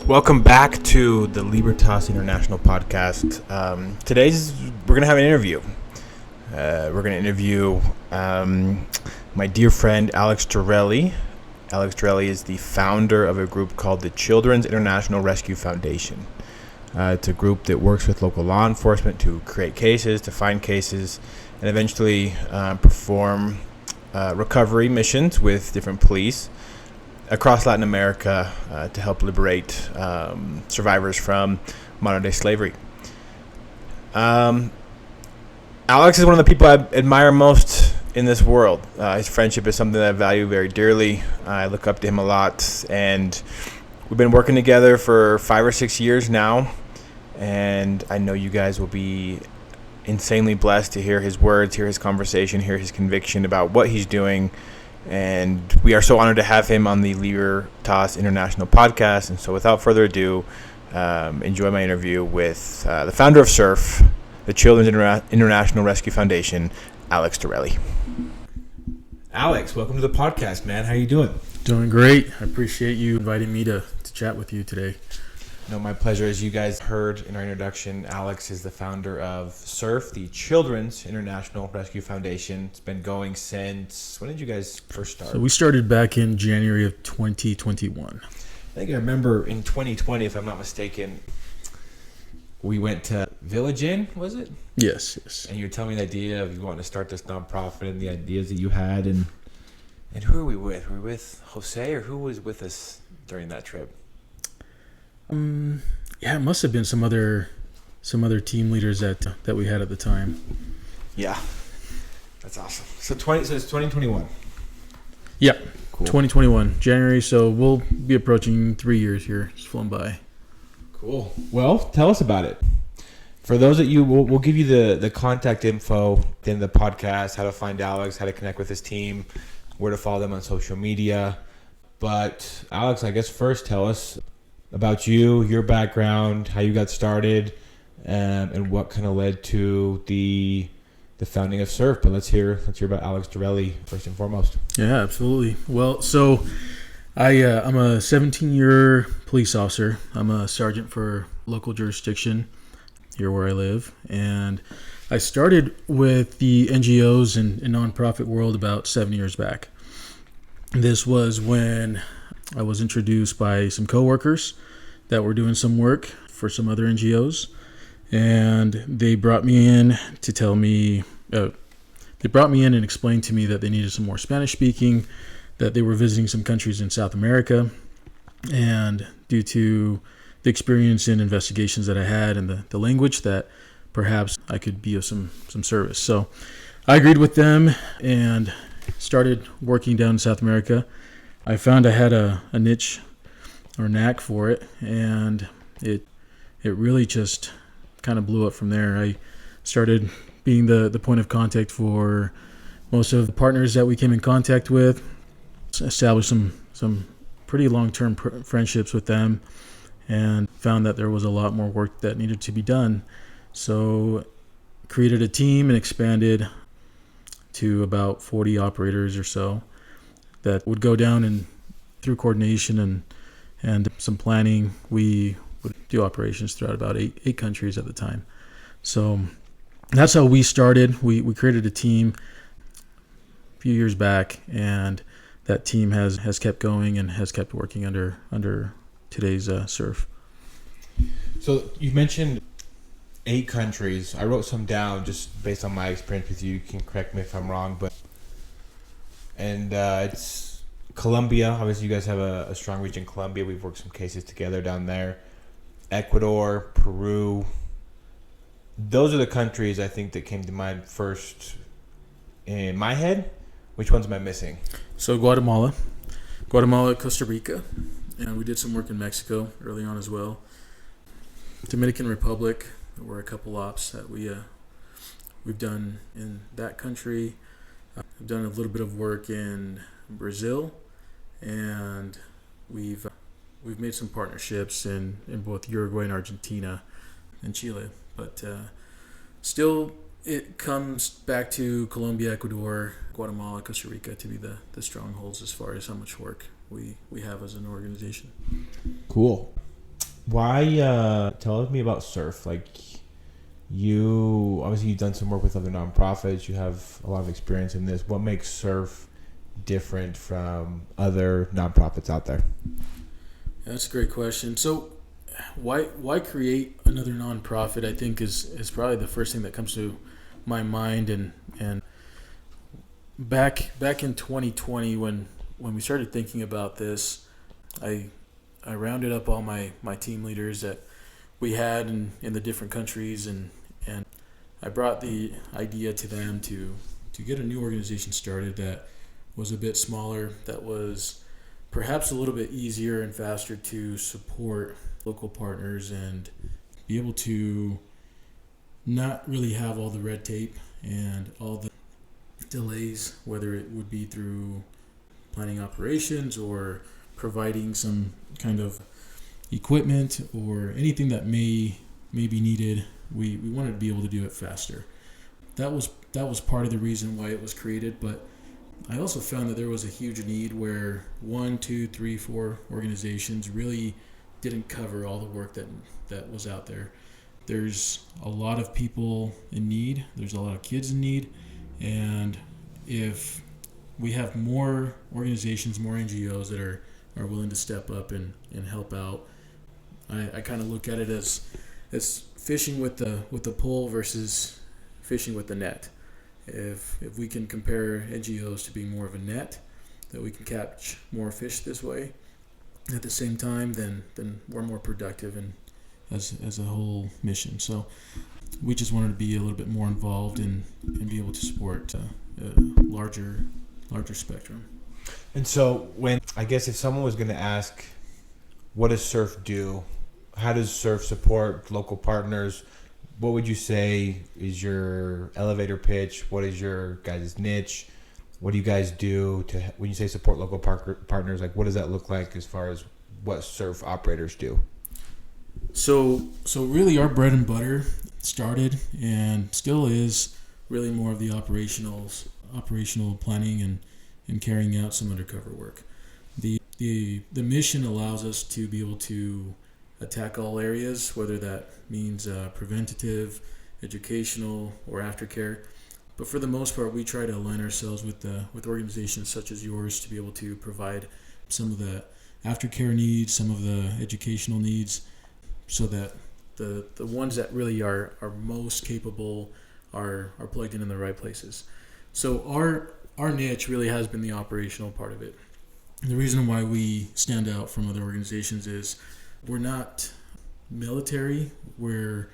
Welcome back to the Libertas International podcast. We're going to have an interview. We're going to interview my dear friend Alex Darelli. Alex Darelli is the founder of a group called the Children's International Rescue Foundation. It's a group that works with local law enforcement to create cases, to find cases, and eventually perform recovery missions with different police across Latin America to help liberate survivors from modern-day slavery. Alex is one of the people I admire most in this world. His friendship is something that I value very dearly. I look up to him a lot, and we've been working together for 5 or 6 years now, and I know you guys will be insanely blessed to hear his words, hear his conversation, hear his conviction about what he's doing. And we are so honored to have him on the Libertas International podcast. And so without further ado, enjoy my interview with the founder of C.I.R.F, the Children's International Rescue Foundation, Alex Darelli. Alex, welcome to the podcast, man. How you doing? Doing great. I appreciate you inviting me to chat with you today. No, my pleasure. As you guys heard in our introduction, Alex is the founder of C.I.R.F, the Children's International Rescue Foundation. It's been going since, when did you guys first start? So we started back in January of 2021. I think I remember in 2020, if I'm not mistaken, we went to Village Inn, was it? Yes. And you were telling me the idea of you wanting to start this nonprofit and the ideas that you had. And who were we with? Were we with Jose, or who was with us during that trip? It must have been some other team leaders that we had at the time. Yeah, that's awesome. So it's 2021. Yeah, cool. 2021 January. So we'll be approaching 3 years here. It's flown by. Cool. Well, tell us about it. For those that we'll give you the contact info in the podcast, how to find Alex, how to connect with his team, where to follow them on social media. But Alex, I guess first tell us about you, your background, how you got started, and what kind of led to the founding of C.I.R.F. But let's hear about Alex Darelli first and foremost. Yeah, absolutely. Well, so I'm a 17-year police officer. I'm a sergeant for local jurisdiction here where I live, and I started with the NGOs and nonprofit world about 7 years back. This was when I was introduced by some coworkers that were doing some work for some other NGOs, and they brought me in to tell me, and explained to me that they needed some more Spanish speaking, that they were visiting some countries in South America, and due to the experience in investigations that I had and the language, that perhaps I could be of some service. So I agreed with them and started working down in South America. I found I had a niche or knack for it, and it really just kind of blew up from there. I started being the point of contact for most of the partners that we came in contact with, established some pretty long-term friendships with them, and found that there was a lot more work that needed to be done. So created a team and expanded to about 40 operators or so that would go down, and through coordination and some planning, we would do operations throughout about eight countries at the time. So that's how we started. We created a team a few years back, and that team has kept going and has kept working under today's C.I.R.F. So you mentioned 8 countries. I wrote some down just based on my experience with you. You can correct me if I'm wrong, and it's Colombia. Obviously, you guys have a strong reach in Colombia. We've worked some cases together down there. Ecuador, Peru. Those are the countries I think that came to mind first in my head. Which ones am I missing? So Guatemala, Costa Rica, and we did some work in Mexico early on as well. Dominican Republic, there were a couple ops that we've done in that country. We've done a little bit of work in Brazil, and we've made some partnerships in both Uruguay and Argentina and Chile. But still, it comes back to Colombia, Ecuador, Guatemala, Costa Rica to be the strongholds as far as how much work we have as an organization. Cool. Why? Tell me about CIRF. Like, you've done some work with other nonprofits. You have a lot of experience in this. What makes CIRF different from other nonprofits out there? That's a great question. So, why create another nonprofit? I think is probably the first thing that comes to my mind. And back in 2020, when we started thinking about this, I rounded up all my team leaders that we had in the different countries, and I brought the idea to them to get a new organization started that was a bit smaller, that was perhaps a little bit easier and faster to support local partners and be able to not really have all the red tape and all the delays, whether it would be through planning operations or providing some kind of equipment or anything that may be needed. We wanted to be able to do it faster. That was part of the reason why it was created, but I also found that there was a huge need where 1, 2, 3, 4 organizations really didn't cover all the work that was out there. There's a lot of people in need. There's a lot of kids in need. And if we have more organizations, more NGOs that are willing to step up and help out, I kind of look at it as fishing with the pole versus fishing with the net. If we can compare NGOs to being more of a net, that we can catch more fish this way at the same time, then we're more productive and as a whole mission. So we just wanted to be a little bit more involved and be able to support a larger spectrum. And so, if someone was going to ask, what does CIRF do? How does CIRF support local partners? What would you say is your elevator pitch? What is your guys' niche? What do you guys do when you say support local partners? Like, what does that look like as far as what CIRF operators do? So really, our bread and butter started and still is really more of the operational planning and carrying out some undercover work. The mission allows us to be able to attack all areas, whether that means preventative, educational, or aftercare. But for the most part, we try to align ourselves with organizations such as yours to be able to provide some of the aftercare needs, some of the educational needs, so that the ones that really are most capable are plugged in the right places. So our niche really has been the operational part of it. The reason why we stand out from other organizations is we're not military. We're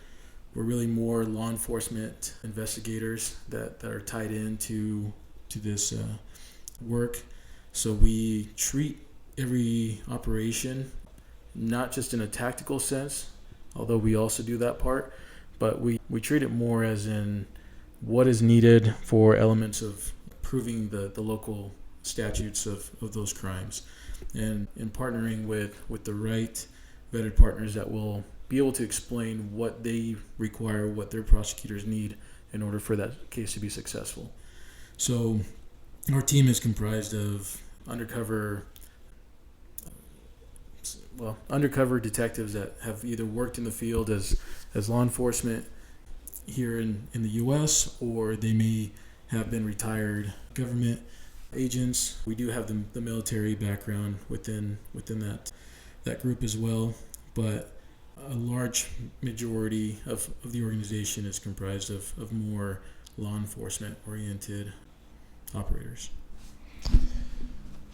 really more law enforcement investigators that are tied into this work. So we treat every operation not just in a tactical sense, although we also do that part, but we treat it more as in what is needed for elements of proving the local statutes of those crimes, and in partnering with the right vetted partners that will be able to explain what they require, what their prosecutors need in order for that case to be successful. So our team is comprised of undercover detectives that have either worked in the field as law enforcement here in the U.S., or they may have been retired government agents. We do have the military background within that group as well, but a large majority of the organization is comprised of more law enforcement oriented operators.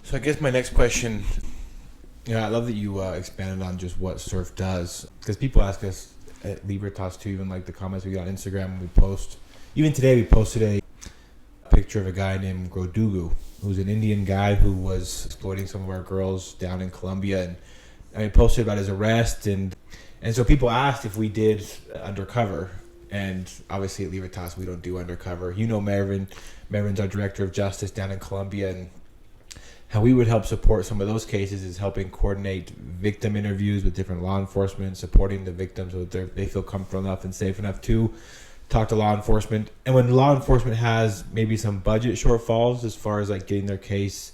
So I guess my next question, I love that you expanded on just what CIRF does, because people ask us at Libertas too, even like the comments we get on Instagram when we post. Even today we posted a picture of a guy named Grodugu, who's an Indian guy who was exploiting some of our girls down in Colombia, and I posted about his arrest, and so people asked if we did undercover, and obviously at Libertas we don't do undercover. Mervin's our director of justice down in Colombia, and how we would help support some of those cases is helping coordinate victim interviews with different law enforcement, supporting the victims so that they feel comfortable enough and safe enough to talk to law enforcement. And when law enforcement has maybe some budget shortfalls as far as like getting their case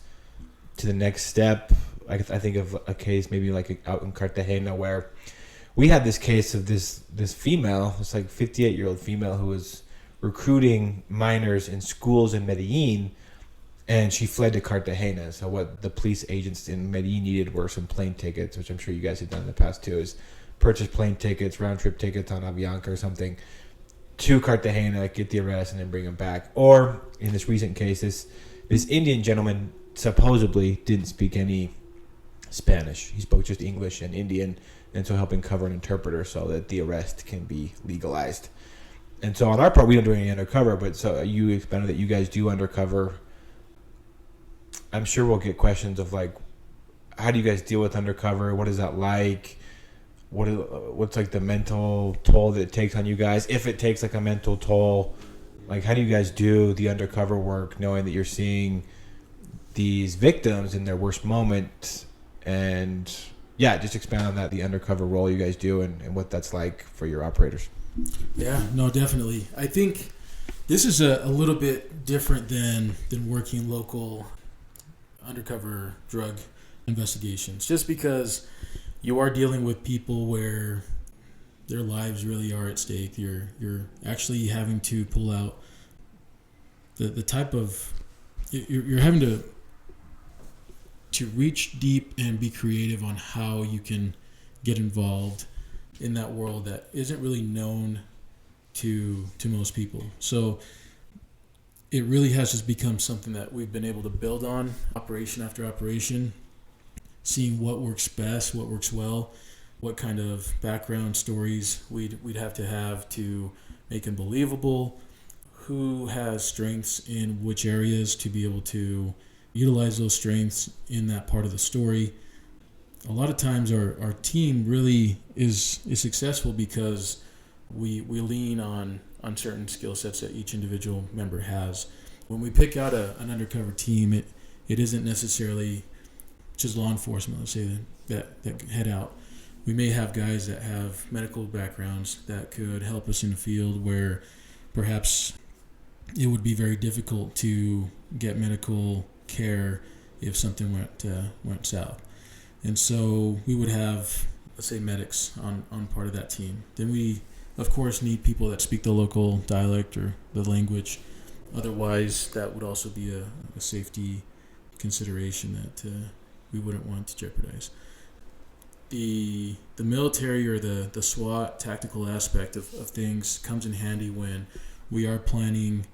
to the next step, I think of a case maybe like out in Cartagena where we had this case of this female, it's like 58-year-old female who was recruiting minors in schools in Medellin, and she fled to Cartagena. So what the police agents in Medellin needed were some plane tickets, which I'm sure you guys have done in the past too, is purchase plane tickets, round-trip tickets on Avianca or something, to Cartagena, get the arrest, and then bring them back. Or, in this recent case, this Indian gentleman supposedly didn't speak any Spanish. He spoke just English and Indian, and so helping cover an interpreter so that the arrest can be legalized. And so on our part, we don't do any undercover, but so you explained that you guys do undercover. I'm sure we'll get questions of like, how do you guys deal with undercover? What is that like? What's like the mental toll that it takes on you guys? If it takes like a mental toll, like how do you guys do the undercover work knowing that you're seeing these victims in their worst moment? And yeah, just expand on that, the undercover role you guys do and what that's like for your operators. Yeah, no, definitely. I think this is a little bit different than working local undercover drug investigations, just because you are dealing with people where their lives really are at stake. You're actually having to pull out the type of you're having to reach deep and be creative on how you can get involved in that world that isn't really known to most people. So it really has just become something that we've been able to build on operation after operation, seeing what works best, what works well, what kind of background stories we'd have to make them believable, who has strengths in which areas to be able to utilize those strengths in that part of the story. A lot of times our team really is successful because we lean on certain skill sets that each individual member has. When we pick out an undercover team, it isn't necessarily just law enforcement, let's say, that head out. We may have guys that have medical backgrounds that could help us in the field where perhaps it would be very difficult to get medical care if something went south. And so we would have, let's say, medics on part of that team. Then we, of course, need people that speak the local dialect or the language. Otherwise, that would also be a safety consideration that we wouldn't want to jeopardize. The military or the S.W.A.T tactical aspect of things comes in handy when we are planning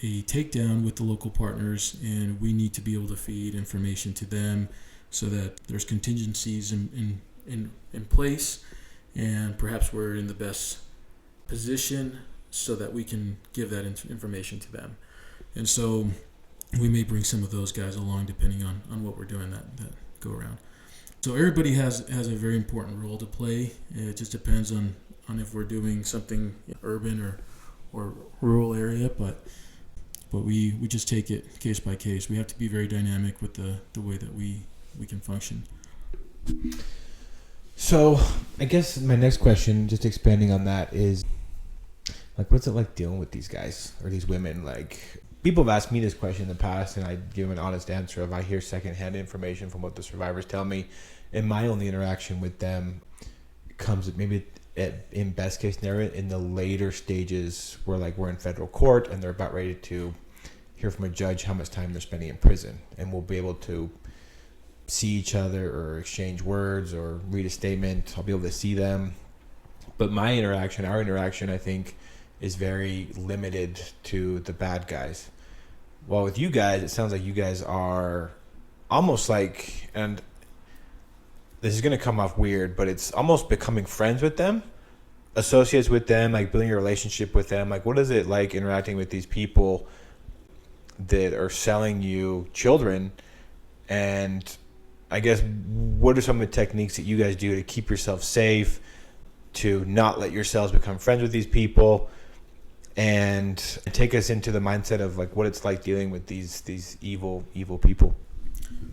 a takedown with the local partners, and we need to be able to feed information to them so that there's contingencies in place, and perhaps we're in the best position so that we can give that information to them. And so we may bring some of those guys along depending on what we're doing that go around. So everybody has a very important role to play. It just depends on if we're doing something urban or rural area, but we just take it case by case. We have to be very dynamic with the way that we can function. So I guess my next question, just expanding on that, is like, what's it like dealing with these guys or these women? Like, people have asked me this question in the past, and I give an honest answer of I hear secondhand information from what the survivors tell me, and my only interaction with them comes maybe in best case scenario in the later stages where like we're in federal court and they're about ready to hear from a judge how much time they're spending in prison, and we'll be able to see each other or exchange words or read a statement. I'll be able to see them. But our interaction, I think, is very limited to the bad guys. Well, with you guys, it sounds like you guys are almost like, and this is going to come off weird, but it's almost becoming friends with them, associates with them, like building a relationship with them. Like, what is it like interacting with these people that are selling you children? And I guess, what are some of the techniques that you guys do to keep yourself safe, to not let yourselves become friends with these people, and take us into the mindset of like what it's like dealing with these evil people?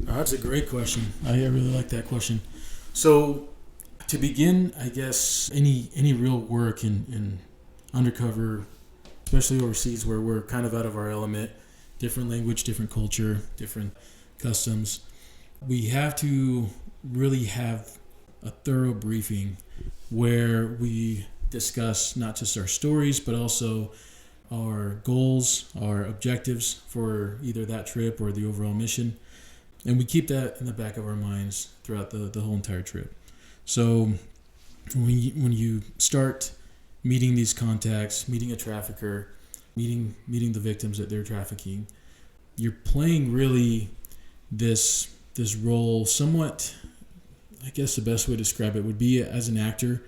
Oh, that's a great question. I really like that question. So to begin, I guess any real work in undercover, especially overseas where we're kind of out of our element, different language, different culture, different customs, we have to really have a thorough briefing where we discuss not just our stories, but also our goals, our objectives for either that trip or the overall mission. And we keep that in the back of our minds throughout the whole entire trip. So when you start meeting these contacts, meeting a trafficker, meeting the victims that they're trafficking, you're playing really this role somewhat. I guess the best way to describe it would be as an actor.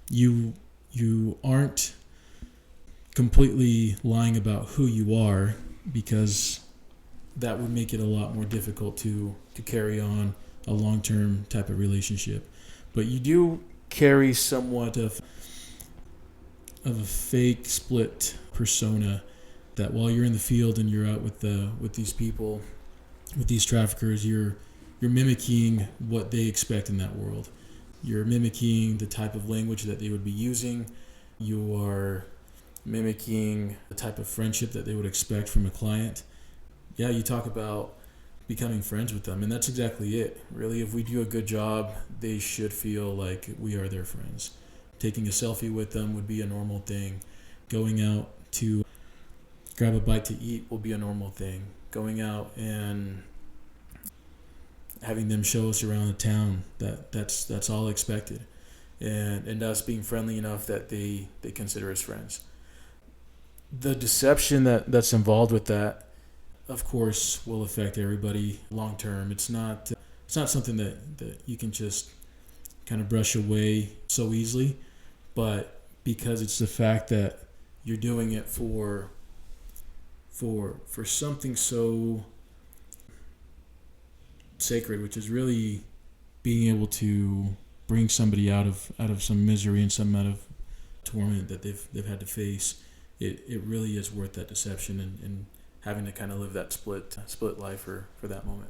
You aren't completely lying about who you are, because that would make it a lot more difficult to carry on a long-term type of relationship. But you do carry somewhat of a fake split persona, that while you're in the field and you're out with these people, with these traffickers, you're mimicking what they expect in that world. You're mimicking the type of language that they would be using. You are mimicking the type of friendship that they would expect from a client. Yeah, you talk about becoming friends with them, and that's exactly it. Really, if we do a good job, they should feel like we are their friends. Taking a selfie with them would be a normal thing. Going out to grab a bite to eat will be a normal thing. Going out and having them show us around the town, that's all expected. And us being friendly enough that they consider us friends. The deception that's involved with that, of course, will affect everybody long term. It's not something that you can just kind of brush away so easily, but because it's the fact that you're doing it for something so sacred, which is really being able to bring somebody out of some misery and some out of torment that they've had to face. It really is worth that deception and having to kind of live that split life for that moment.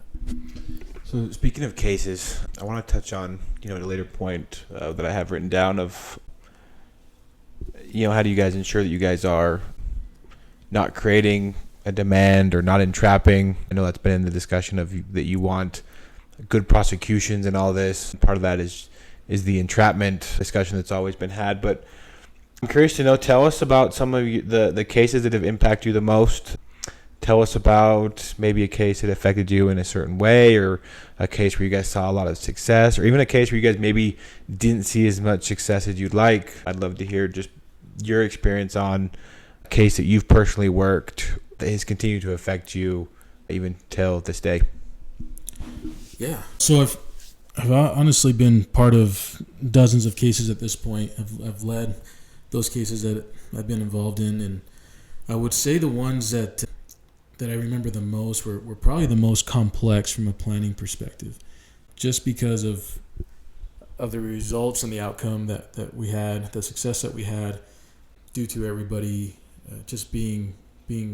So speaking of cases, I want to touch on at a later point that I have written down of how do you guys ensure that you guys are not creating a demand or not entrapping? I know that's been in the discussion of that you want good prosecutions and all this. Part of that is the entrapment discussion that's always been had. But I'm curious to know, tell us about some of the cases that have impacted you the most. Tell us about maybe a case that affected you in a certain way, or a case where you guys saw a lot of success, or even a case where you guys maybe didn't see as much success as you'd like. I'd love to hear just your experience on a case that you've personally worked that has continued to affect you even till this day. Yeah. So I've honestly been part of dozens of cases at this point. I've led those cases that I've been involved in, and I would say the ones that I remember the most were probably the most complex from a planning perspective, just because of the results and the outcome that we had, the success that we had, due to everybody just being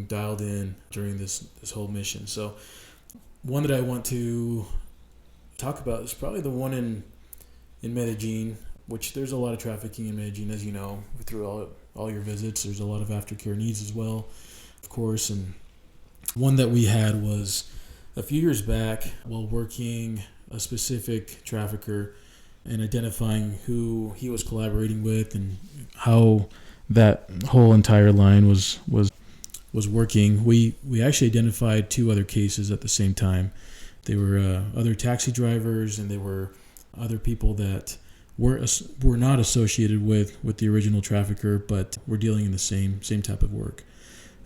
dialed in during this whole mission. So one that I want to talk about is probably the one in Medellin, which there's a lot of trafficking in Medellin, as you know, through all your visits. There's a lot of aftercare needs as well, of course. And one that we had was a few years back while working a specific trafficker and identifying who he was collaborating with and how that whole entire line was working. We actually identified two other cases at the same time. They were other taxi drivers, and they were other people that were not associated with the original trafficker, but were dealing in the same type of work.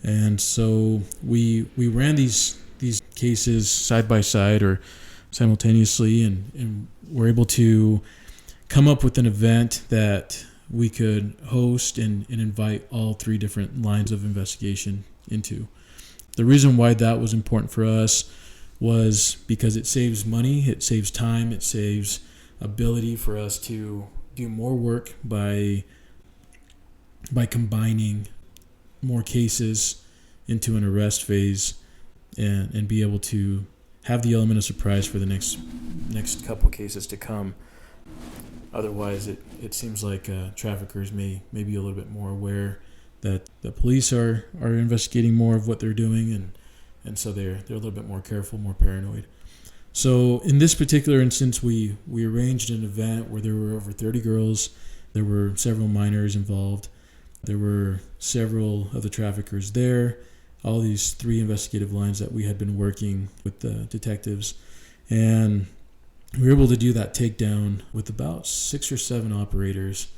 And so we ran these cases side by side or simultaneously, and were able to come up with an event that we could host and invite all three different lines of investigation into. The reason why that was important for us was because it saves money, it saves time, it saves ability for us to do more work by combining more cases into an arrest phase and be able to have the element of surprise for the next couple cases to come. Otherwise, it seems like traffickers may be a little bit more aware that the police are investigating more of what they're doing, and so they're a little bit more careful, more paranoid. So in this particular instance, we arranged an event where there were over 30 girls. There were several minors involved. There were several of the traffickers there. All these 3 investigative lines that we had been working with the detectives. And we were able to do that takedown with about 6 or 7 operators,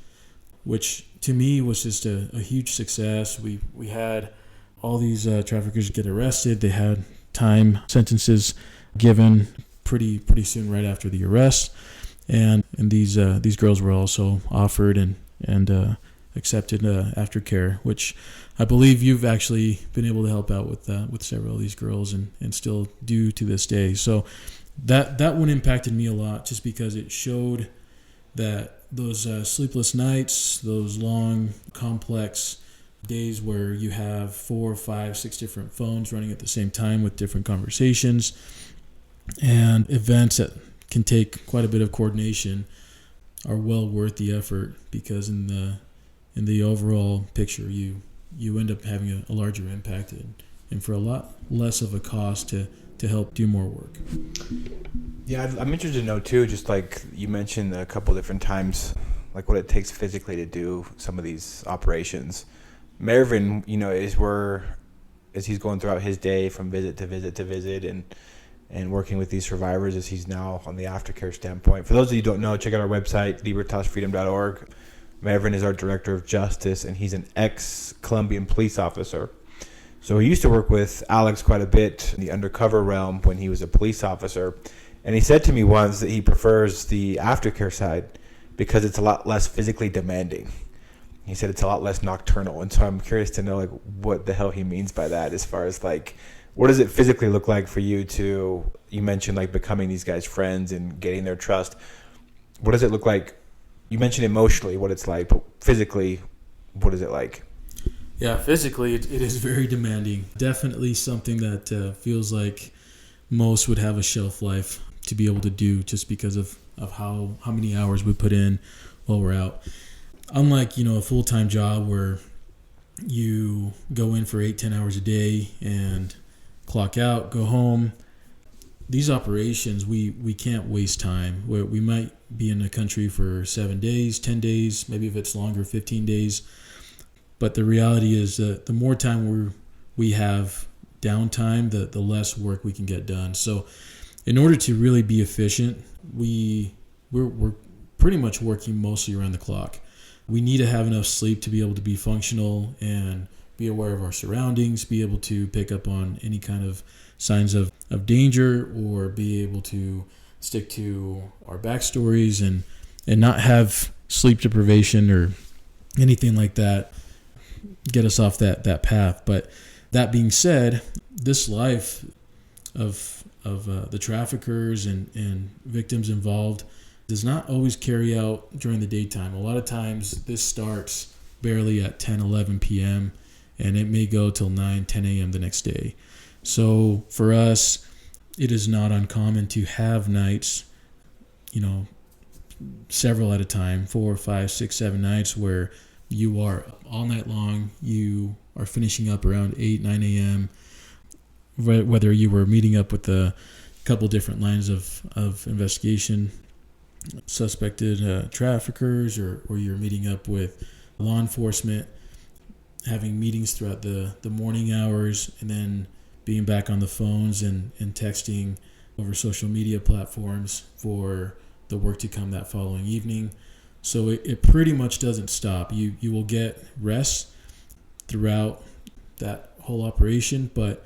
which to me was just a huge success. We had all these traffickers get arrested. They had time sentences given pretty soon right after the arrest, and these girls were also offered and accepted aftercare, which I believe you've actually been able to help out with several of these girls and still do to this day. So that one impacted me a lot, just because it showed that those sleepless nights, those long, complex days where you have 4, 5, 6 different phones running at the same time with different conversations and events that can take quite a bit of coordination, are well worth the effort, because in the overall picture you end up having a larger impact and for a lot less of a cost to help do more work. Yeah, I'm interested to know too, just like you mentioned a couple different times, like what it takes physically to do some of these operations. Marvin, as he's going throughout his day from visit to visit to visit and working with these survivors as he's now on the aftercare standpoint. For those of you who don't know, check out our website, libertasfreedom.org. Marvin is our director of justice, and he's an ex-Colombian police officer. So he used to work with Alex quite a bit in the undercover realm when he was a police officer. And he said to me once that he prefers the aftercare side because it's a lot less physically demanding. He said it's a lot less nocturnal. And so I'm curious to know, like, what the hell he means by that, as far as, like, what does it physically look like for you you mentioned, like, becoming these guys' friends and getting their trust. What does it look like? You mentioned emotionally what it's like, but physically, what is it like? Yeah, physically, it is very demanding. Definitely something that feels like most would have a shelf life to be able to do, just because of how many hours we put in while we're out. Unlike, a full-time job where you go in for 8-10 hours a day and clock out, go home, these operations, we can't waste time. We might be in a country for 7 days, 10 days, maybe if it's longer, 15 days. But the reality is that the more time we have downtime, the less work we can get done. So in order to really be efficient, we're pretty much working mostly around the clock. We need to have enough sleep to be able to be functional and be aware of our surroundings, be able to pick up on any kind of signs of danger, or be able to stick to our backstories and not have sleep deprivation or anything like that get us off that path. But that being said, this life of the traffickers and victims involved does not always carry out during the daytime. A lot of times this starts barely at 10, 11 p.m. and it may go till 9, 10 a.m. the next day. So for us, it is not uncommon to have nights, several at a time, 4, 5, 6, 7 nights where you are all night long. You are finishing up around 8, 9 a.m., whether you were meeting up with a couple different lines of investigation, suspected traffickers, or you're meeting up with law enforcement, having meetings throughout the morning hours, and then being back on the phones and texting over social media platforms for the work to come that following evening. So it pretty much doesn't stop. You will get rest throughout that whole operation, but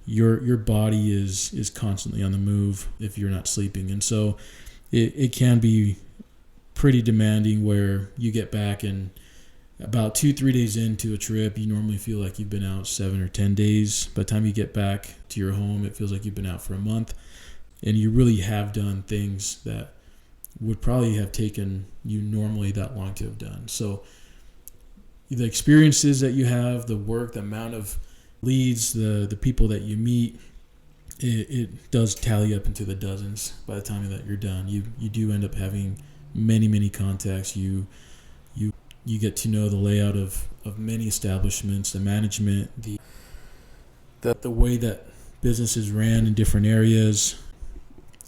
your body is constantly on the move if you're not sleeping. And so it can be pretty demanding, where you get back and about 2-3 days into a trip, you normally feel like you've been out 7 or 10 days. By the time you get back to your home, it feels like you've been out for a month, and you really have done things that would probably have taken you normally that long to have done. So the experiences that you have, the work, the amount of leads, the people that you meet, it does tally up into the dozens by the time that you're done. You do end up having many contacts. You get to know the layout of many establishments, the management, the way that businesses ran in different areas.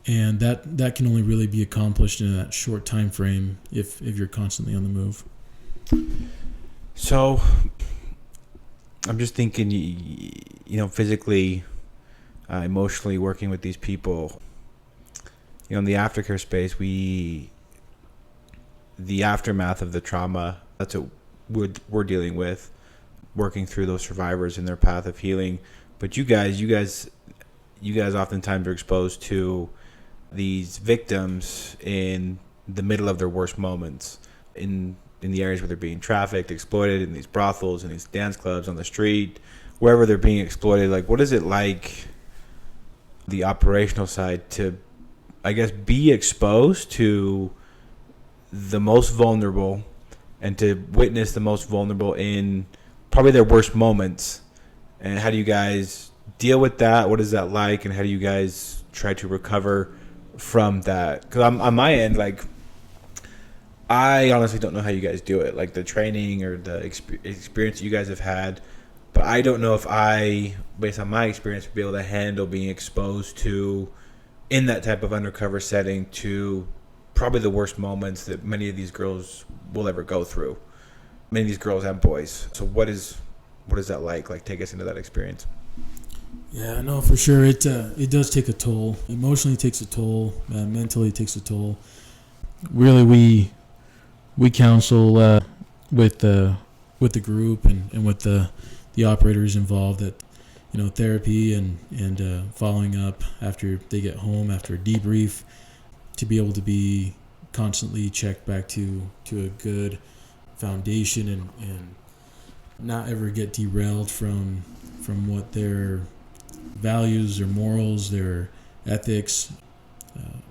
And that can only really be accomplished in that short time frame if you're constantly on the move. So I'm just thinking, physically, emotionally working with these people, in the aftercare space, the aftermath of the trauma, that's what we're dealing with, working through those survivors in their path of healing. But you guys oftentimes are exposed to these victims in the middle of their worst moments, in the areas where they're being trafficked, exploited, in these brothels, in these dance clubs, on the street, wherever they're being exploited. Like, what is it like, the operational side, to, I guess, be exposed to the most vulnerable and to witness the most vulnerable in probably their worst moments? And how do you guys deal with that? What is that like? And how do you guys try to recover from that? Because on my end, like, I honestly don't know how you guys do it, like the training or the experience you guys have had. But I don't know if I, based on my experience, would be able to handle being exposed to, in that type of undercover setting, to probably the worst moments that many of these girls will ever go through. Many of these girls and boys. So what is that like? Like, take us into that experience. Yeah, no, for sure. It does take a toll. Emotionally, it takes a toll. Mentally, it takes a toll. Really, we counsel with the group and with the operators involved, that therapy and following up after they get home, after a debrief, to be able to be constantly checked back to a good foundation and not ever get derailed from what their values, their morals, their ethics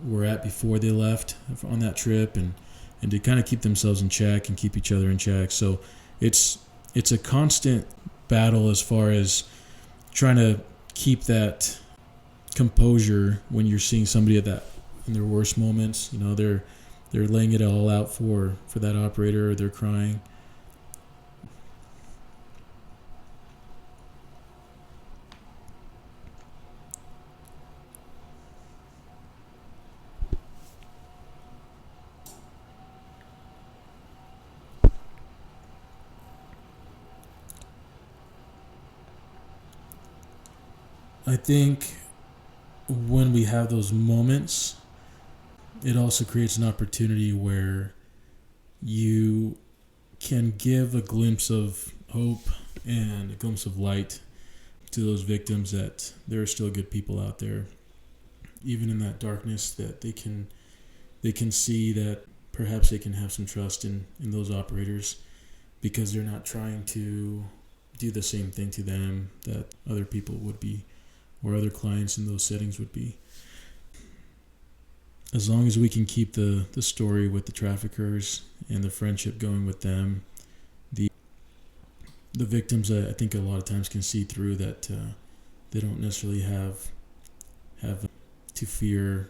were at before they left on that trip, and to kind of keep themselves in check and keep each other in check. So it's a constant battle as far as trying to keep that composure when you're seeing somebody at that in their worst moments. They're laying it all out for that operator, or they're crying. I think when we have those moments, it also creates an opportunity where you can give a glimpse of hope and a glimpse of light to those victims, that there are still good people out there, even in that darkness, that they can see that perhaps they can have some trust in those operators, because they're not trying to do the same thing to them that other people would be, or other clients in those settings would be. As long as we can keep the story with the traffickers and the friendship going with them, the victims, I think a lot of times, can see through that they don't necessarily have to fear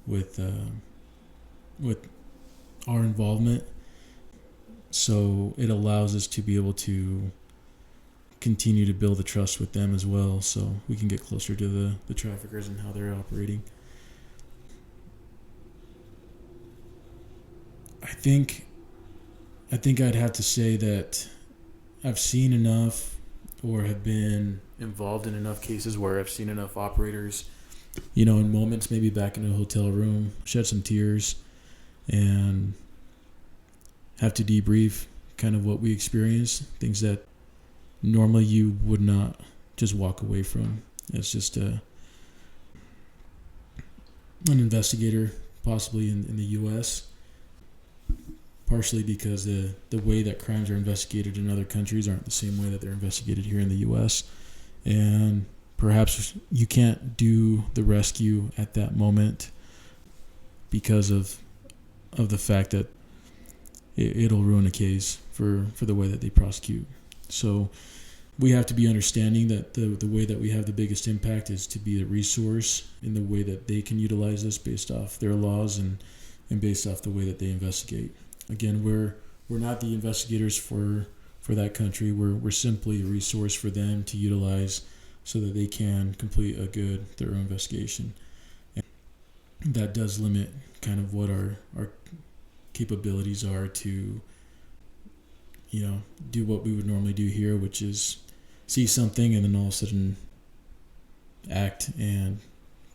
with our involvement. So it allows us to be able to continue to build the trust with them as well, so we can get closer to the traffickers and how they're operating. I think I'd have to say that I've seen enough, or have been involved in enough cases where I've seen enough operators, in moments, maybe back in a hotel room, shed some tears and have to debrief kind of what we experienced, things that normally you would not just walk away from. It's just an investigator, possibly in the U.S., partially because the way that crimes are investigated in other countries aren't the same way that they're investigated here in the U.S. And perhaps you can't do the rescue at that moment because of the fact that it'll ruin a case for the way that they prosecute. So we have to be understanding that the way that we have the biggest impact is to be a resource in the way that they can utilize this based off their laws and based off the way that they investigate. Again, we're not the investigators for that country. We're simply a resource for them to utilize so that they can complete a good, thorough investigation. that does limit kind of what our capabilities are to, do what we would normally do here, which is see something and then all of a sudden act and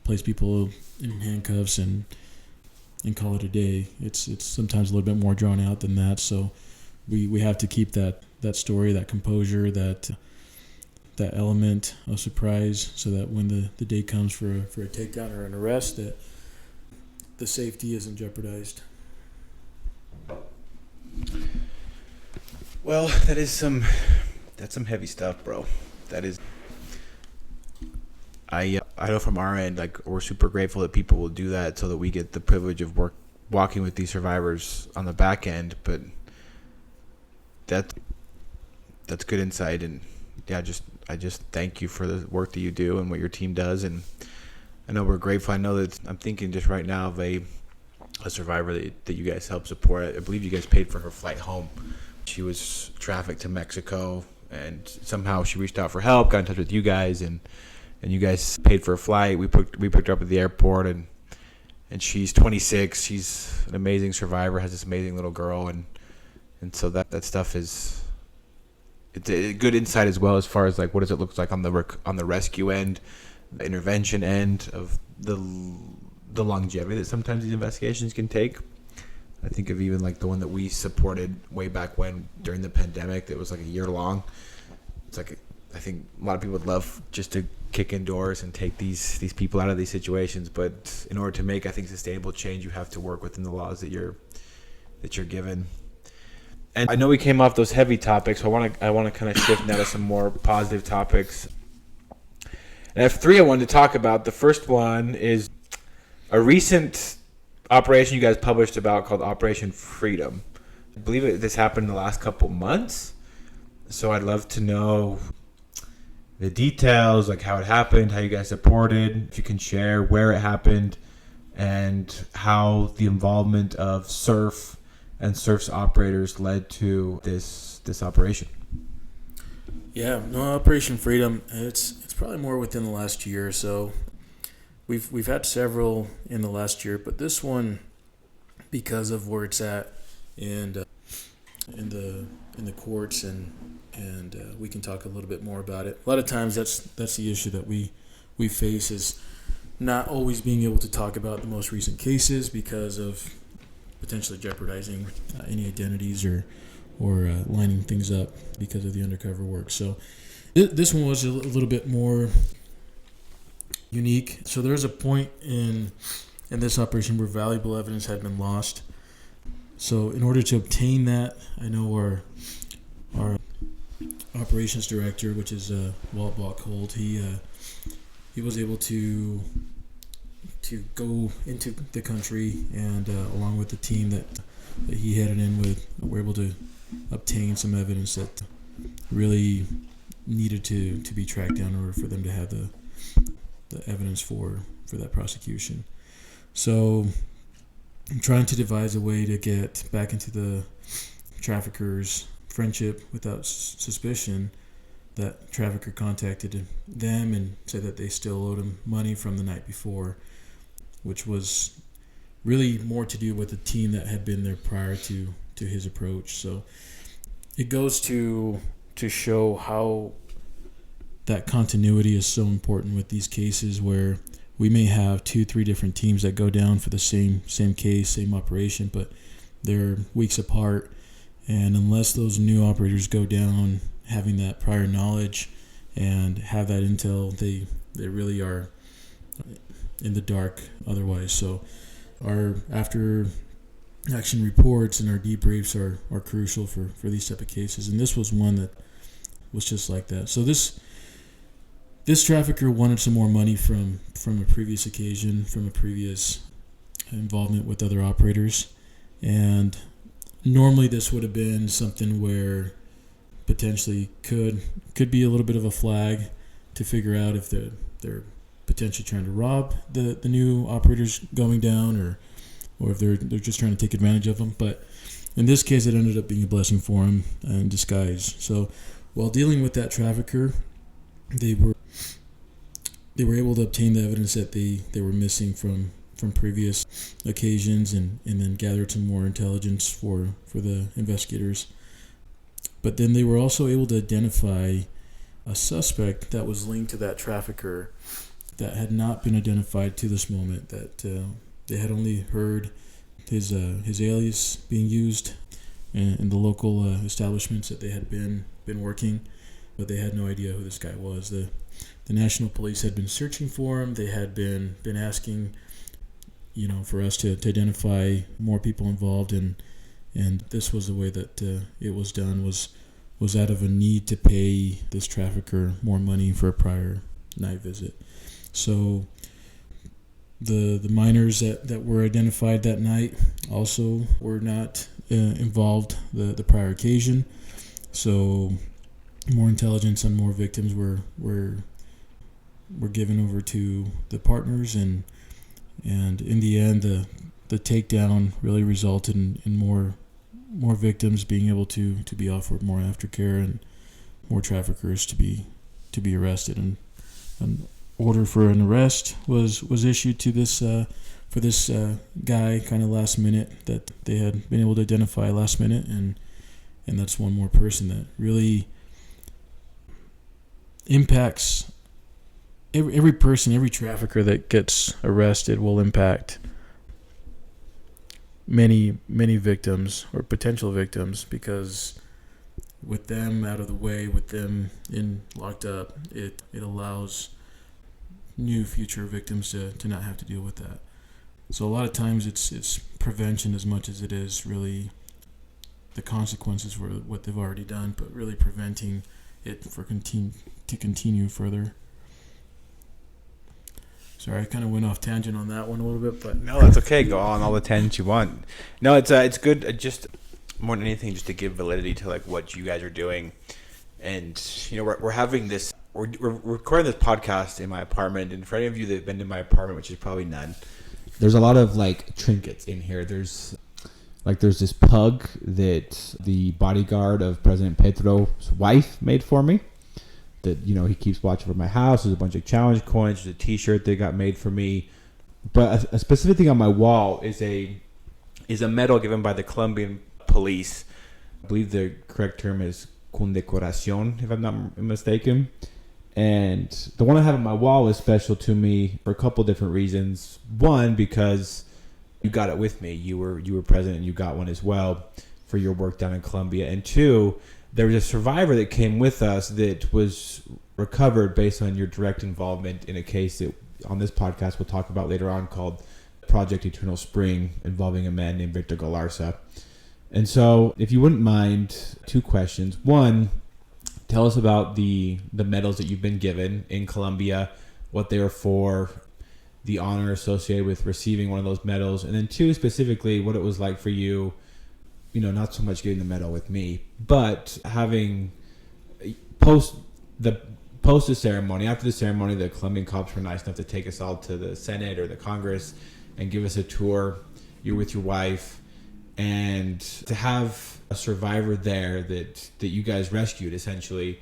place people in handcuffs and call it a day. It's sometimes a little bit more drawn out than that. So we have to keep that story, that composure, that element of surprise, so that when the day comes for a takedown or an arrest, that the safety isn't jeopardized. Well, that's some heavy stuff, bro. That is. I know from our end, like, we're super grateful that people will do that so that we get the privilege of walking with these survivors on the back end. But that's good insight, and yeah, I just thank you for the work that you do and what your team does, and I know we're grateful. I know that I'm thinking just right now of a survivor that you guys helped support. I believe you guys paid for her flight home. She was trafficked to Mexico, and somehow she reached out for help, got in touch with you guys, and you guys paid for a flight. We picked her up at the airport, and she's 26. She's an amazing survivor, has this amazing little girl, and so that stuff is, it's a good insight as well, as far as like what does it look like on the rescue end, the intervention end of the longevity that sometimes these investigations can take. I think of even like the one that we supported way back when during the pandemic that was like a year long. It's like, I think a lot of people would love just to kick indoors and take these people out of these situations, but in order to make, I think, sustainable change, you have to work within the laws that you're given. And I know we came off those heavy topics, so I want to kind of shift now to some more positive topics. And I have three I wanted to talk about. The first one is a recent operation you guys published about called Operation Freedom. I believe this happened in the last couple months, so I'd love to know the details, like how it happened, how you guys supported, if you can share where it happened, and how the involvement of CIRF and CIRF's operators led to this operation. Yeah, no, Operation Freedom, it's probably more within the last year or so. We've had several in the last year, but this one, because of where it's at and in the courts, and we can talk a little bit more about it. A lot of times that's the issue that we face, is not always being able to talk about the most recent cases because of potentially jeopardizing any identities or lining things up because of the undercover work. So this one was a little bit more unique. So there's a point in this operation where valuable evidence had been lost. So in order to obtain that, I know our operations director, which is Walt Holt, he was able to go into the country, and along with the team that he headed in with, were able to obtain some evidence that really needed to be tracked down in order for them to have the evidence for that prosecution. So I'm trying to devise a way to get back into the traffickers' friendship without suspicion. That trafficker contacted them and said that they still owed him money from the night before, which was really more to do with the team that had been there prior to his approach. So it goes to show how that continuity is so important with these cases, where we may have 2-3 different teams that go down for the same case, same operation, but they're weeks apart. And unless those new operators go down having that prior knowledge and have that intel, they really are in the dark otherwise. So our after action reports and our debriefs are crucial for these type of cases. And this was one that was just like that. So this trafficker wanted some more money from a previous occasion, from a previous involvement with other operators. And normally this would have been something where potentially could be a little bit of a flag to figure out if they're potentially trying to rob the new operators going down, or if they're just trying to take advantage of them. But in this case, it ended up being a blessing for him in disguise. So while dealing with that trafficker, they were able to obtain the evidence that they were missing from previous occasions and then gathered some more intelligence for the investigators. But then they were also able to identify a suspect that was linked to that trafficker that had not been identified to this moment, that they had only heard his alias being used in the local establishments that they had been working, but they had no idea who this guy was. The National Police had been searching for him. They had been asking, for us to identify more people involved, and this was the way that it was done, was out of a need to pay this trafficker more money for a prior night visit. So the minors that were identified that night also were not involved the prior occasion. So more intelligence and more victims were given over to the partners, and in the end the takedown really resulted in more victims being able to be offered more aftercare and more traffickers to be arrested, and an order for an arrest was issued to this for this guy kind of last minute, that they had been able to identify last minute, and that's one more person that really impacts every person. Every trafficker that gets arrested will impact many victims or potential victims, because with them out of the way, with them locked up, it allows new future victims to not have to deal with that. So a lot of times it's prevention as much as it is really the consequences for what they've already done, but really preventing it to continue further. Sorry, I kind of went off tangent on that one a little bit, but no, that's okay. Go on all the tangents you want. No, it's good. Just more than anything, just to give validity to like what you guys are doing, and we're having this. We're recording this podcast in my apartment, and for any of you that have been to my apartment, which is probably none, there's a lot of like trinkets in here. There's this pug that the bodyguard of President Petro's wife made for me. That he keeps watch over my house. There's a bunch of challenge coins. There's a T-shirt they got made for me. But a specific thing on my wall is a medal given by the Colombian Police. I believe the correct term is condecoración, if I'm not mistaken. And the one I have on my wall is special to me for a couple different reasons. One, because you got it with me. You were present and you got one as well for your work down in Colombia. And two, there was a survivor that came with us that was recovered based on your direct involvement in a case that on this podcast we'll talk about later on, called Project Eternal Spring, involving a man named Victor Galarza. And so if you wouldn't mind, two questions. One, tell us about the medals that you've been given in Colombia, what they were for, the honor associated with receiving one of those medals. And then two, specifically, what it was like for you, not so much getting the medal with me, but having post the ceremony, after the ceremony, the Colombian cops were nice enough to take us all to the Senate or the Congress and give us a tour. You're with your wife, and to have a survivor there that you guys rescued, essentially,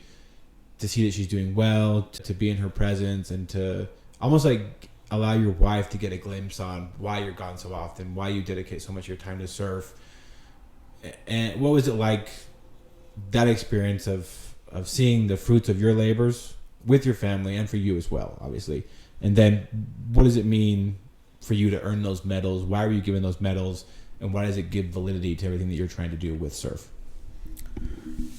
to see that she's doing well, to be in her presence, and to almost like allow your wife to get a glimpse on why you're gone so often, why you dedicate so much of your time to surf. And what was it like, that experience of seeing the fruits of your labors with your family, and for you as well, obviously? And then what does it mean for you to earn those medals? Why were you given those medals? And why does it give validity to everything that you're trying to do with CIRF?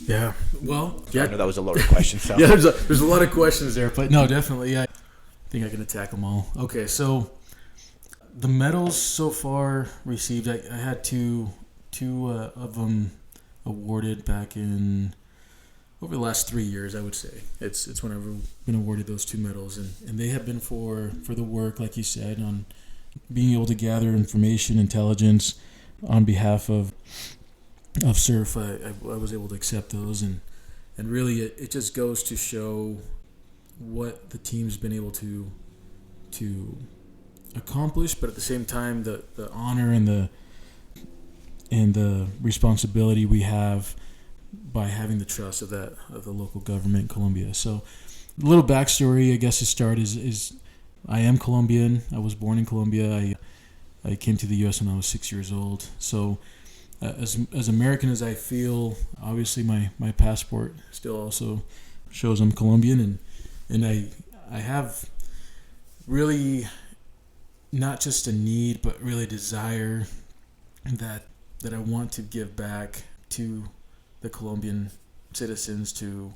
Yeah, well, I know that was a loaded question. So. Yeah, there's a lot of questions there, but no, definitely, I think I can attack them all. Okay, so the medals so far received, I had two of them awarded back in over the last 3 years, I would say. It's whenever I've been awarded those two medals, and they have been for the work, like you said, on being able to gather information, intelligence on behalf of CIRF. I was able to accept those, and really it just goes to show what the team's been able to accomplish, but at the same time the honor and the responsibility we have by having the trust of the local government in Colombia. So a little backstory, I guess, to start is I am Colombian. I was born in Colombia. I came to the U.S. when I was 6 years old. So as American as I feel, obviously my passport still also shows I'm Colombian, and I have really not just a need, but really desire that I want to give back to the Colombian citizens, to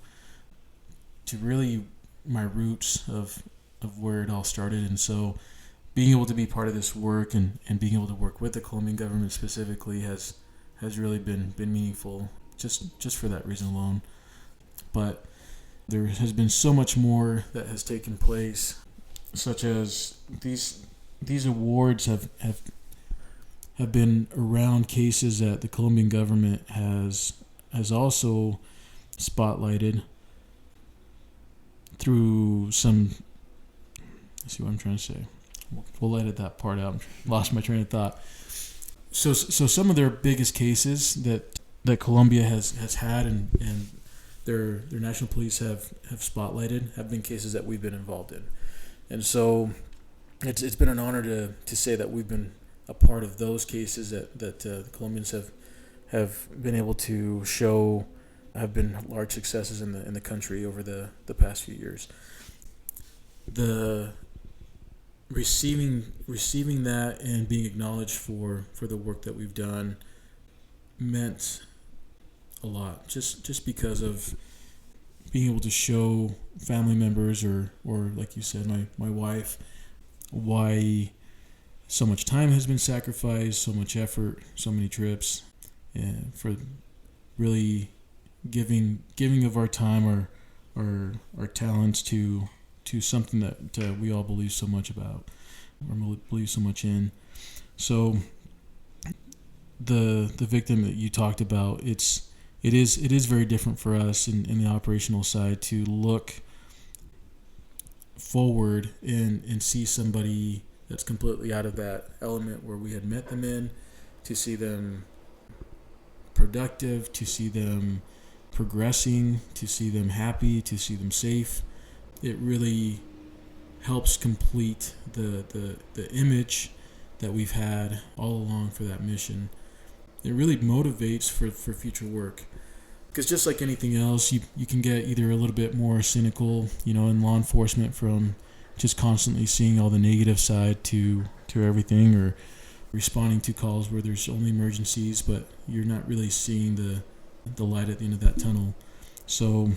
really my roots of where it all started. And so being able to be part of this work and being able to work with the Colombian government specifically has really been meaningful just for that reason alone. But there has been so much more that has taken place, such as these awards have been around cases that the Colombian government has also spotlighted through some. Let's see what I'm trying to say. We'll edit that part out. Lost my train of thought. So some of their biggest cases that Colombia has had and their national police have spotlighted have been cases that we've been involved in, and so it's been an honor to say that we've been a part of those cases that the Colombians have been able to show have been large successes in the country over the past few years. The receiving that and being acknowledged for the work that we've done meant a lot, just because of being able to show family members or like you said, my wife, why so much time has been sacrificed, so much effort, so many trips, and for really giving of our time or our talents to something that we all believe so much about or believe so much in. So the victim that you talked about, it is very different for us in the operational side to look forward and see somebody that's completely out of that element where we had met them in, to see them productive, to see them progressing, to see them happy, to see them safe. It really helps complete the image that we've had all along for that mission. It really motivates for future work. Because just like anything else, you can get either a little bit more cynical, in law enforcement from just constantly seeing all the negative side to everything, or responding to calls where there's only emergencies, but you're not really seeing the light at the end of that tunnel. So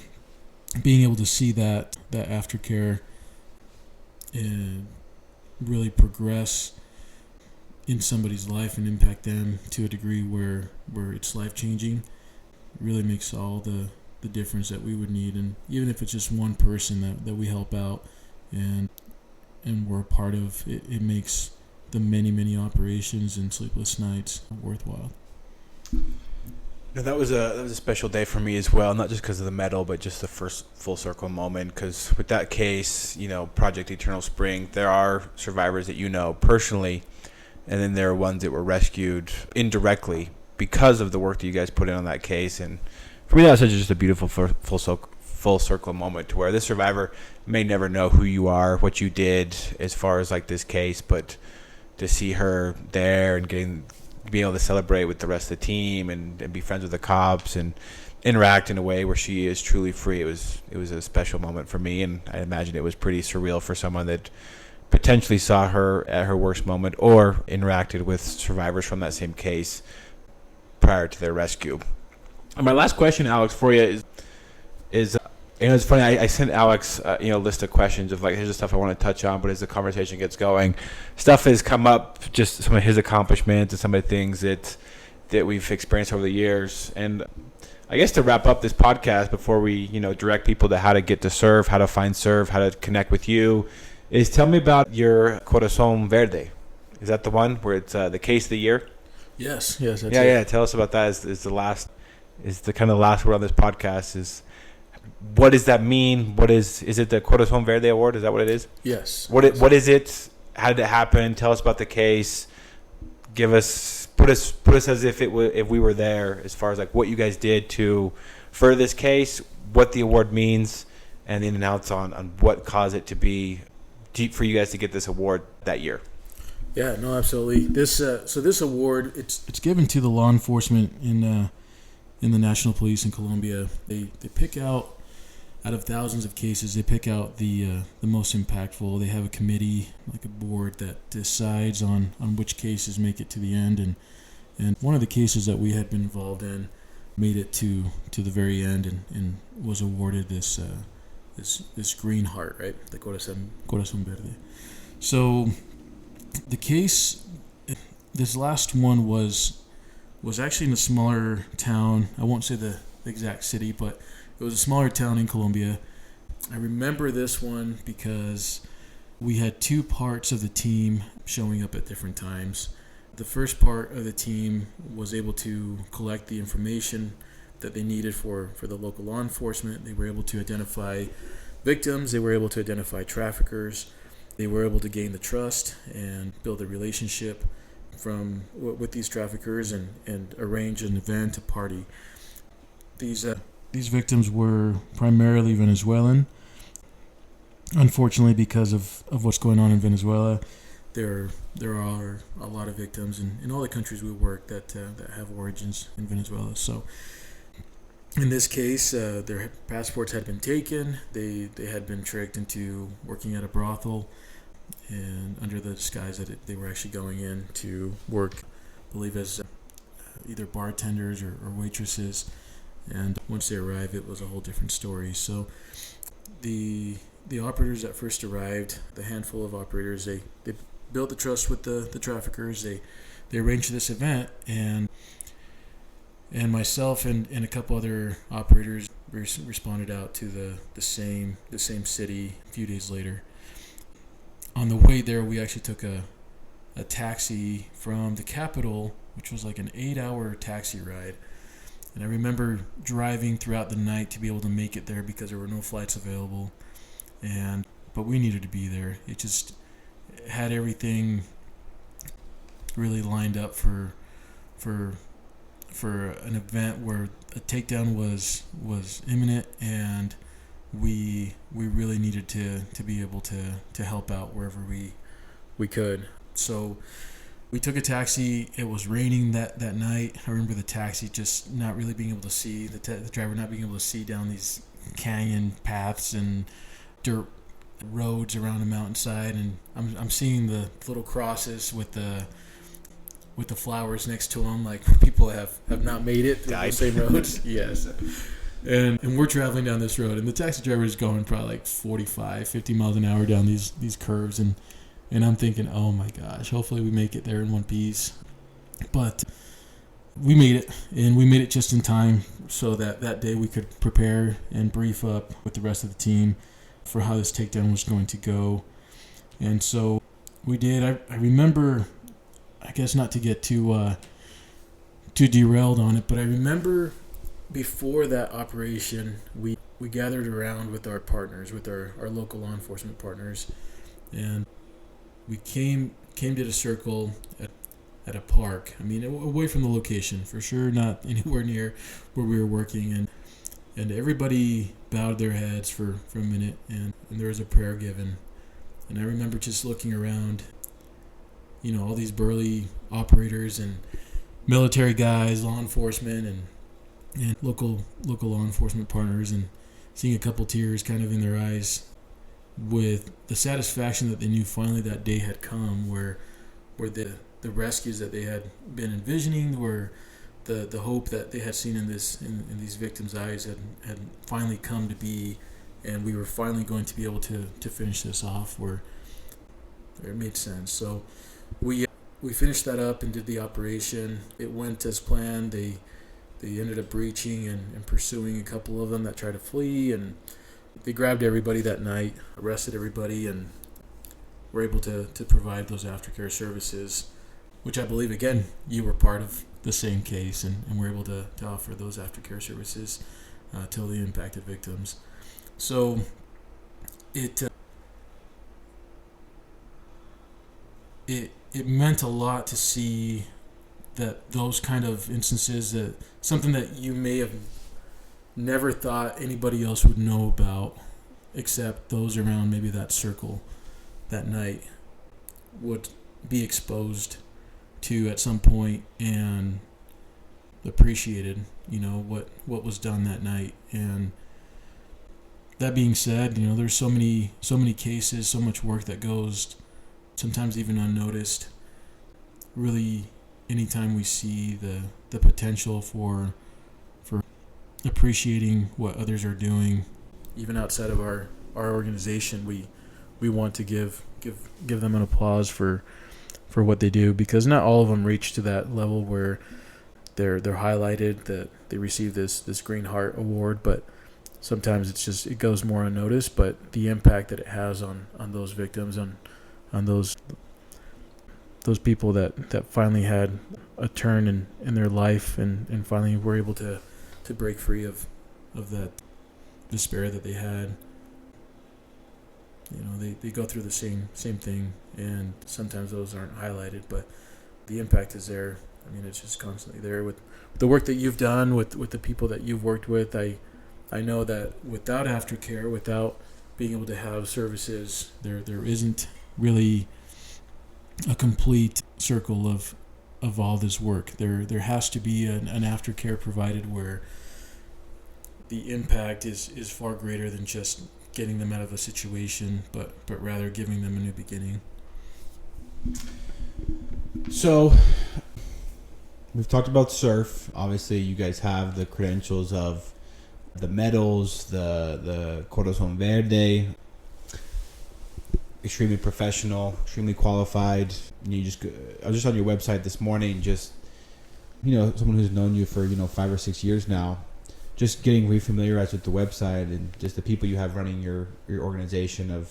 being able to see that aftercare and really progress in somebody's life and impact them to a degree where it's life-changing really makes all the difference that we would need. And even if it's just one person that we help out and we're a part of, it makes the many operations and sleepless nights worthwhile. That was a special day for me as well, not just because of the medal, but just the first full circle moment. Because with that case, Project Eternal Spring, there are survivors that personally, and then there are ones that were rescued indirectly because of the work that you guys put in on that case. And for me, that was just a beautiful full circle moment, to where this survivor may never know who you are, what you did as far as like this case, but to see her there and being able to celebrate with the rest of the team and be friends with the cops and interact in a way where she is truly free. It was a special moment for me, and I imagine it was pretty surreal for someone that potentially saw her at her worst moment or interacted with survivors from that same case prior to their rescue. And my last question, Alex, for you is it's funny. I sent Alex a list of questions of here's the stuff I want to touch on, but as the conversation gets going, stuff has come up, just some of his accomplishments and some of the things that we've experienced over the years. And I guess to wrap up this podcast before we direct people to how to get to C.I.R.F, how to find C.I.R.F, how to connect with you, is tell me about your Corazon Verde. Is that the one where it's the case of the year? Yes. That's it. Yeah. Tell us about that. Is the kind of last word on this podcast is. What does that mean? Is it the Corazon Verde Award? Is that what it is? Yes. What is it? How did it happen? Tell us about the case. Put us as if we were there, as far as what you guys did to further this case, what the award means, and the ins and outs on what caused it to be for you guys to get this award that year? Yeah, no, absolutely. This award, it's given to the law enforcement in the National Police in Colombia. They pick out of thousands of cases, they pick out the most impactful. They have a committee, like a board, that decides on which cases make it to the end. And one of the cases that we had been involved in made it to the very end and was awarded this green heart, right? The Corazon Verde. So the case, this last one was actually in a smaller town. I won't say the exact city, but it was a smaller town in Colombia. I remember this one because we had two parts of the team showing up at different times. The first part of the team was able to collect the information that they needed for the local law enforcement. They were able to identify victims. They were able to identify traffickers. They were able to gain the trust and build a relationship with these traffickers and arrange an event, a party. These victims were primarily Venezuelan. Unfortunately, because of what's going on in Venezuela, there are a lot of victims in all the countries we work that have origins in Venezuela. So in this case, their passports had been taken. They had been tricked into working at a brothel, and under the disguise that they were actually going in to work, I believe, as either bartenders or waitresses. And once they arrived, it was a whole different story. So the operators that first arrived, the handful of operators, they built the trust with the traffickers. They arranged this event, and myself and a couple other operators responded out to the same city a few days later. On the way there, we actually took a taxi from the capital, which was like an 8-hour taxi ride. And I remember driving throughout the night to be able to make it there because there were no flights available. But we needed to be there. It just had everything really lined up for an event where a takedown was imminent, and we really needed to be able to help out wherever we could. So we took a taxi. It was raining that night. I remember the taxi just not really being able to see, the driver not being able to see down these canyon paths and dirt roads around a mountainside, and I'm seeing the little crosses with the flowers next to them, like people have not made it through the same roads. Yes. And we're traveling down this road, and the taxi driver is going probably like 45, 50 miles an hour down these curves, and I'm thinking, oh my gosh, hopefully we make it there in one piece. But we made it, and we made it just in time so that day we could prepare and brief up with the rest of the team for how this takedown was going to go. And so we did. I remember, I guess not to get too derailed on it, but I remember before that operation, we gathered around with our partners, with our local law enforcement partners, and we came to the circle at a park. I mean, away from the location, for sure, not anywhere near where we were working, and everybody bowed their heads for a minute, and there was a prayer given. And I remember just looking around, all these burly operators and military guys, law enforcement, and local law enforcement partners, and seeing a couple tears kind of in their eyes with the satisfaction that they knew finally that day had come, where the rescues that they had been envisioning, where the hope that they had seen in these victims' eyes had finally come to be, and we were finally going to be able to finish this off where it made sense. So we finished that up and did the operation. It went as planned. They ended up breaching and pursuing a couple of them that tried to flee, and they grabbed everybody that night, arrested everybody, and were able to provide those aftercare services, which I believe, again, you were part of the same case, and were able to offer those aftercare services to the impacted victims. So it meant a lot to see that those kind of instances, that something that you may have never thought anybody else would know about except those around maybe that circle, that night would be exposed to at some point and appreciated, what was done that night. And that being said, there's so many cases, so much work that goes sometimes even unnoticed. Really, anytime we see the potential for appreciating what others are doing, even outside of our organization, we want to give them an applause for what they do, because not all of them reach to that level where they're highlighted, that they receive this Green Heart Award, but sometimes it goes more unnoticed. But the impact that it has on those victims, on those people that finally had a turn in their life and finally were able to break free of that despair that they had. They go through the same thing, and sometimes those aren't highlighted, but the impact is there. I mean, it's just constantly there with the work that you've done, with the people that you've worked with. I know that without aftercare, without being able to have services, there isn't really a complete circle of all this work. There has to be an aftercare provided where the impact is far greater than just getting them out of a situation, but rather giving them a new beginning. So we've talked about C.I.R.F. Obviously, you guys have the credentials of the medals, the Corazon Verde. Extremely professional, extremely qualified. I was just on your website this morning, just someone who's known you for 5 or 6 years now, just getting refamiliarized with the website and just the people you have running your organization.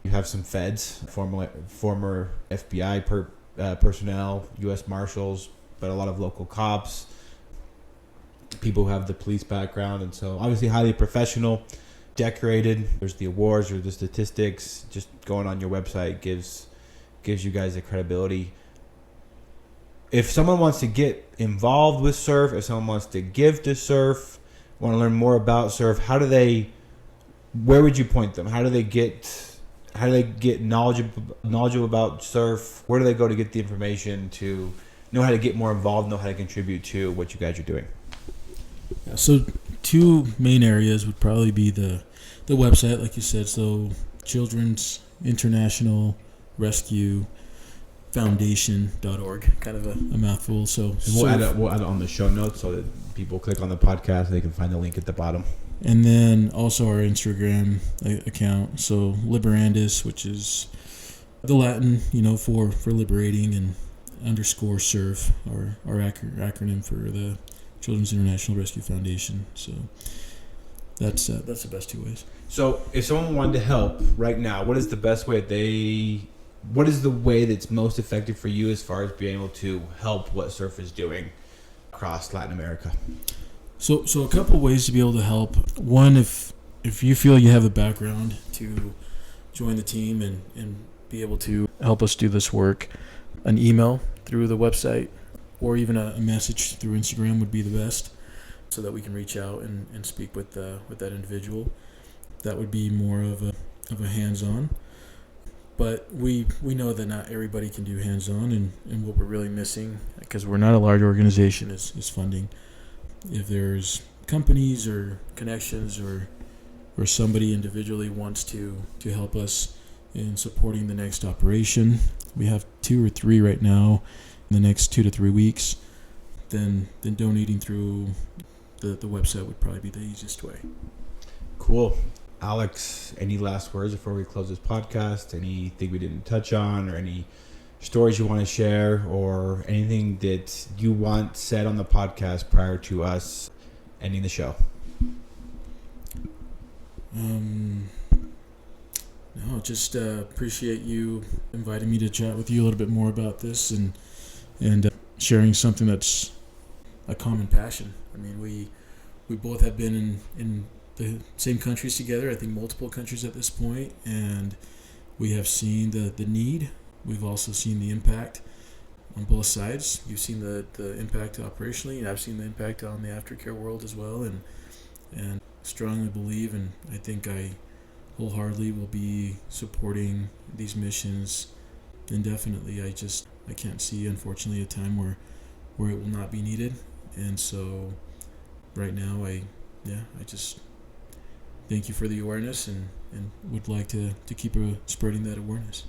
You have some feds, former FBI personnel, U.S. Marshals, but a lot of local cops, people who have the police background, and so obviously highly professional, decorated. There's the awards or the statistics. Just going on your website gives you guys the credibility. If someone wants to get involved with C.I.R.F., if someone wants to give to C.I.R.F., want to learn more about C.I.R.F., where would you point them? How do they get knowledgeable about C.I.R.F.? Where do they go to get the information to know how to get more involved, know how to contribute to what you guys are doing? So 2 main areas would probably be the website, like you said. So Children's International Rescue Foundation.org, kind of a mouthful. So we'll add it on the show notes so that people click on the podcast, they can find the link at the bottom. And then also our Instagram account. So Liberandis, which is the Latin, for liberating, and _CIRF, our acronym for the Children's International Rescue Foundation. So that's the best 2 ways. So if someone wanted to help right now, what is the best way what is the way that's most effective for you as far as being able to help what C.I.R.F. is doing across Latin America? So a couple ways to be able to help. One, if you feel you have the background to join the team and be able to help us do this work, an email through the website or even a message through Instagram would be the best, so that we can reach out and speak with that individual. That would be more of a hands-on. But we know that not everybody can do hands-on, and what we're really missing, because we're not a large organization, is funding. If there's companies or connections or somebody individually wants to help us in supporting the next operation, we have 2 or 3 right now in the next 2 to 3 weeks, then donating through the website would probably be the easiest way. Cool. Alex, any last words before we close this podcast? Anything we didn't touch on, or any stories you want to share, or anything that you want said on the podcast prior to us ending the show? No, just appreciate you inviting me to chat with you a little bit more about this and sharing something that's a common passion. I mean, we both have been in the same countries together, I think multiple countries at this point, and we have seen the need. We've also seen the impact on both sides. You've seen the impact operationally, and I've seen the impact on the aftercare world as well, and strongly believe, and I think I wholeheartedly will be supporting these missions indefinitely. I can't see, unfortunately, a time where it will not be needed. And so right now I just thank you for the awareness and would like to keep spreading that awareness.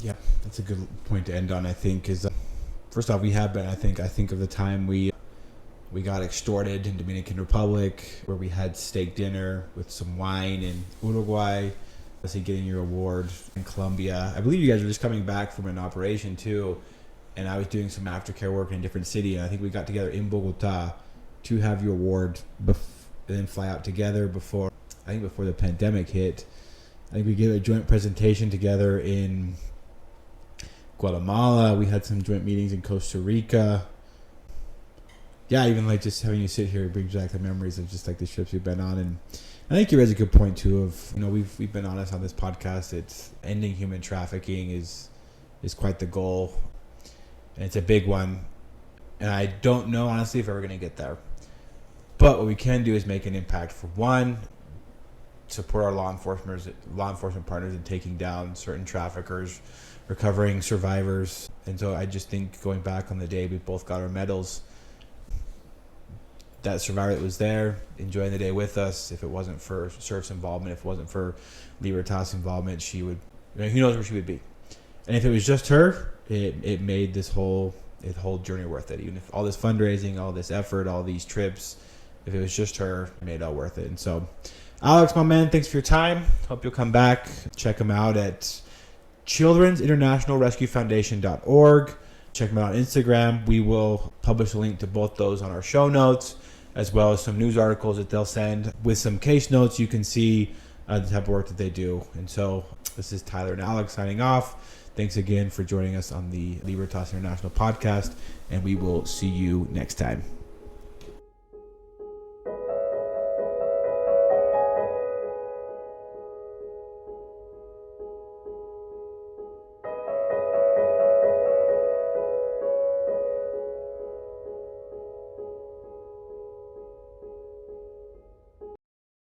Yeah, that's a good point to end on. I think is first off, we have been. I think of the time we got extorted in Dominican Republic, where we had steak dinner with some wine in Uruguay. Obviously, getting your award in Colombia. I believe you guys were just coming back from an operation too, and I was doing some aftercare work in a different city. And I think we got together in Bogota to have your award, and then fly out together before the pandemic hit. I think we gave a joint presentation together in Guatemala. We had some joint meetings in Costa Rica. Yeah, even like just having you sit here brings back the memories of just like the trips we've been on. And I think you raise a good point too of, we've been honest on this podcast. It's ending human trafficking is quite the goal, and it's a big one. And I don't know honestly if we're going to get there. But what we can do is make an impact. For one, support our law enforcement partners in taking down certain traffickers, recovering survivors. And so I just think going back on the day we both got our medals, that survivor that was there enjoying the day with us, if it wasn't for CIRF's involvement, if it wasn't for Libertas' involvement, she would, who knows where she would be. And if it was just her, it made this whole journey worth it. Even if all this fundraising, all this effort, all these trips, if it was just her, it made it all worth it. And so, Alex, my man, thanks for your time. Hope you'll come back. Check him out at children'sinternationalrescuefoundation.org. Check him out on Instagram. We will publish a link to both those on our show notes, as well as some news articles that they'll send with some case notes. You can see the type of work that they do. And so this is Tyler and Alex signing off. Thanks again for joining us on the Libertas International podcast, and we will see you next time.